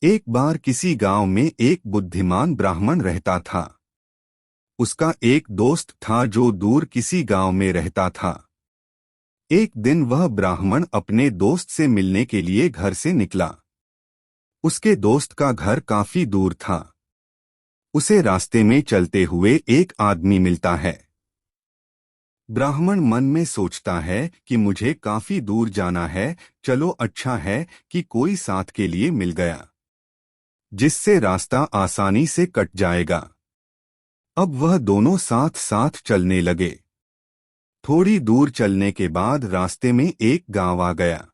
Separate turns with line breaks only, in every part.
एक बार किसी गांव में एक बुद्धिमान ब्राह्मण रहता था। उसका एक दोस्त था जो दूर किसी गांव में रहता था। एक दिन वह ब्राह्मण अपने दोस्त से मिलने के लिए घर से निकला। उसके दोस्त का घर काफी दूर था। उसे रास्ते में चलते हुए एक आदमी मिलता है। ब्राह्मण मन में सोचता है कि मुझे काफी दूर जाना है, चलो अच्छा है कि कोई साथ के लिए मिल गया, जिससे रास्ता आसानी से कट जाएगा। अब वह दोनों साथ साथ चलने लगे। थोड़ी दूर चलने के बाद रास्ते में एक गांव आ गया।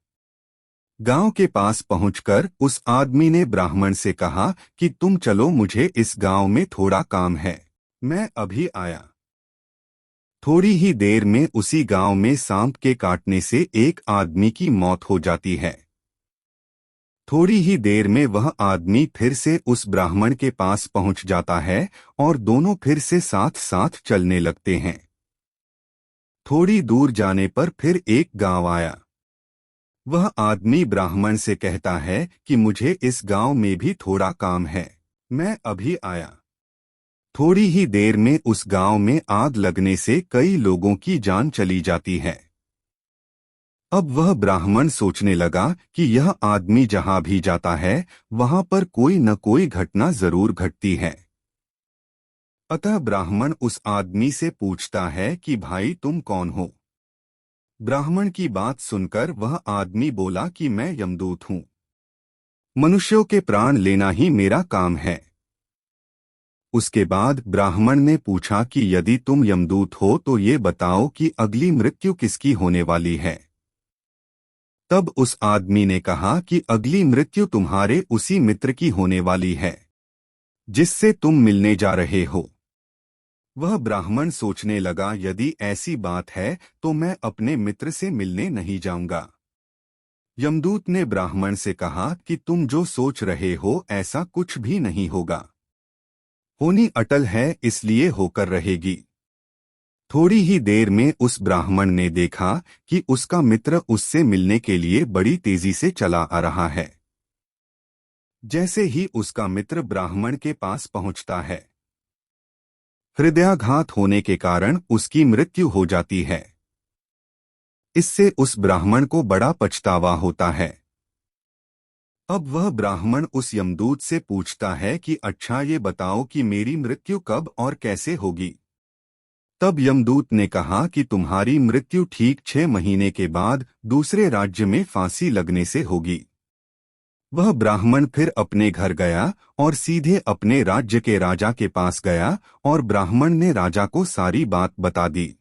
गांव के पास पहुंचकर उस आदमी ने ब्राह्मण से कहा कि तुम चलो, मुझे इस गांव में थोड़ा काम है, मैं अभी आया। थोड़ी ही देर में उसी गांव में सांप के काटने से एक आदमी की मौत हो जाती है। थोड़ी ही देर में वह आदमी फिर से उस ब्राह्मण के पास पहुंच जाता है और दोनों फिर से साथ साथ चलने लगते हैं। थोड़ी दूर जाने पर फिर एक गांव आया। वह आदमी ब्राह्मण से कहता है कि मुझे इस गांव में भी थोड़ा काम है, मैं अभी आया। थोड़ी ही देर में उस गांव में आग लगने से कई लोगों की जान चली जाती है। अब वह ब्राह्मण सोचने लगा कि यह आदमी जहां भी जाता है वहां पर कोई न कोई घटना जरूर घटती है। अतः ब्राह्मण उस आदमी से पूछता है कि भाई तुम कौन हो। ब्राह्मण की बात सुनकर वह आदमी बोला कि मैं यमदूत हूं। मनुष्यों के प्राण लेना ही मेरा काम है। उसके बाद ब्राह्मण ने पूछा कि यदि तुम यमदूत हो तो ये बताओ कि अगली मृत्यु किसकी होने वाली है। तब उस आदमी ने कहा कि अगली मृत्यु तुम्हारे उसी मित्र की होने वाली है जिससे तुम मिलने जा रहे हो। वह ब्राह्मण सोचने लगा, यदि ऐसी बात है तो मैं अपने मित्र से मिलने नहीं जाऊंगा। यमदूत ने ब्राह्मण से कहा कि तुम जो सोच रहे हो ऐसा कुछ भी नहीं होगा। होनी अटल है, इसलिए होकर रहेगी। थोड़ी ही देर में उस ब्राह्मण ने देखा कि उसका मित्र उससे मिलने के लिए बड़ी तेजी से चला आ रहा है। जैसे ही उसका मित्र ब्राह्मण के पास पहुंचता है, हृदयाघात होने के कारण उसकी मृत्यु हो जाती है। इससे उस ब्राह्मण को बड़ा पछतावा होता है। अब वह ब्राह्मण उस यमदूत से पूछता है कि अच्छा ये बताओ कि मेरी मृत्यु कब और कैसे होगी। तब यमदूत ने कहा कि तुम्हारी मृत्यु ठीक 6 महीने के बाद दूसरे राज्य में फांसी लगने से होगी। वह ब्राह्मण फिर अपने घर गया और सीधे अपने राज्य के राजा के पास गया और ब्राह्मण ने राजा को सारी बात बता दी।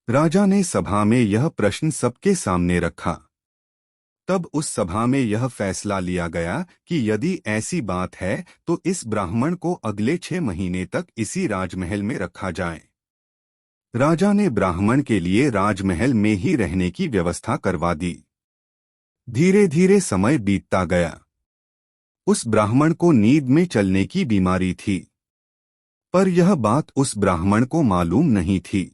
राजा ने सभा में यह प्रश्न सबके सामने रखा। तब उस सभा में यह फैसला लिया गया कि यदि ऐसी बात है तो इस ब्राह्मण को अगले 6 महीने तक इसी राजमहल में रखा जाए। राजा ने ब्राह्मण के लिए राजमहल में ही रहने की व्यवस्था करवा दी। धीरे धीरे समय बीतता गया। उस ब्राह्मण को नींद में चलने की बीमारी थी, पर यह बात उस ब्राह्मण को मालूम नहीं थी।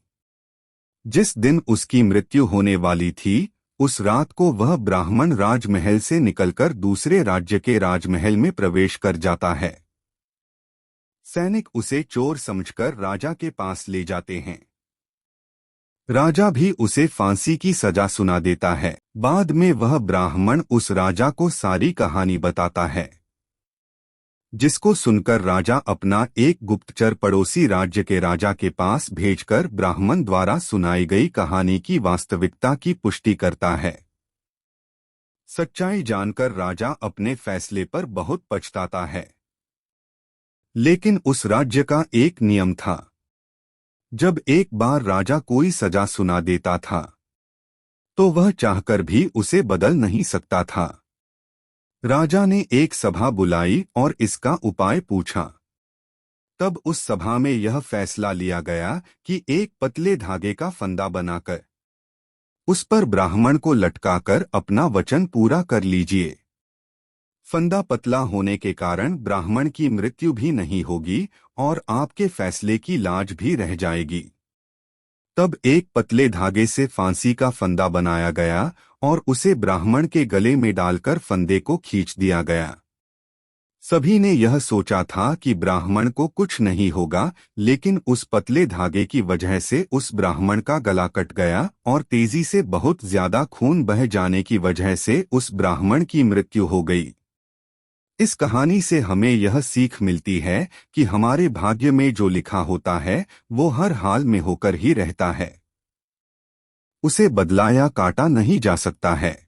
जिस दिन उसकी मृत्यु होने वाली थी, उस रात को वह ब्राह्मण राजमहल से निकलकर दूसरे राज्य के राजमहल में प्रवेश कर जाता है। सैनिक उसे चोर समझकर राजा के पास ले जाते हैं। राजा भी उसे फांसी की सजा सुना देता है। बाद में वह ब्राह्मण उस राजा को सारी कहानी बताता है, जिसको सुनकर राजा अपना एक गुप्तचर पड़ोसी राज्य के राजा के पास भेजकर ब्राह्मण द्वारा सुनाई गई कहानी की वास्तविकता की पुष्टि करता है। सच्चाई जानकर राजा अपने फैसले पर बहुत पछताता है। लेकिन उस राज्य का एक नियम था, जब एक बार राजा कोई सजा सुना देता था तो वह चाहकर भी उसे बदल नहीं सकता था। राजा ने एक सभा बुलाई और इसका उपाय पूछा। तब उस सभा में यह फैसला लिया गया कि एक पतले धागे का फंदा बनाकर उस पर ब्राह्मण को लटकाकर अपना वचन पूरा कर लीजिए। फंदा पतला होने के कारण ब्राह्मण की मृत्यु भी नहीं होगी और आपके फैसले की लाज भी रह जाएगी। तब एक पतले धागे से फांसी का फंदा बनाया गया और उसे ब्राह्मण के गले में डालकर फंदे को खींच दिया गया। सभी ने यह सोचा था कि ब्राह्मण को कुछ नहीं होगा, लेकिन उस पतले धागे की वजह से उस ब्राह्मण का गला कट गया और तेजी से बहुत ज्यादा खून बह जाने की वजह से उस ब्राह्मण की मृत्यु हो गई। इस कहानी से हमें यह सीख मिलती है कि हमारे भाग्य में जो लिखा होता है वो हर हाल में होकर ही रहता है, उसे बदला या काटा नहीं जा सकता है।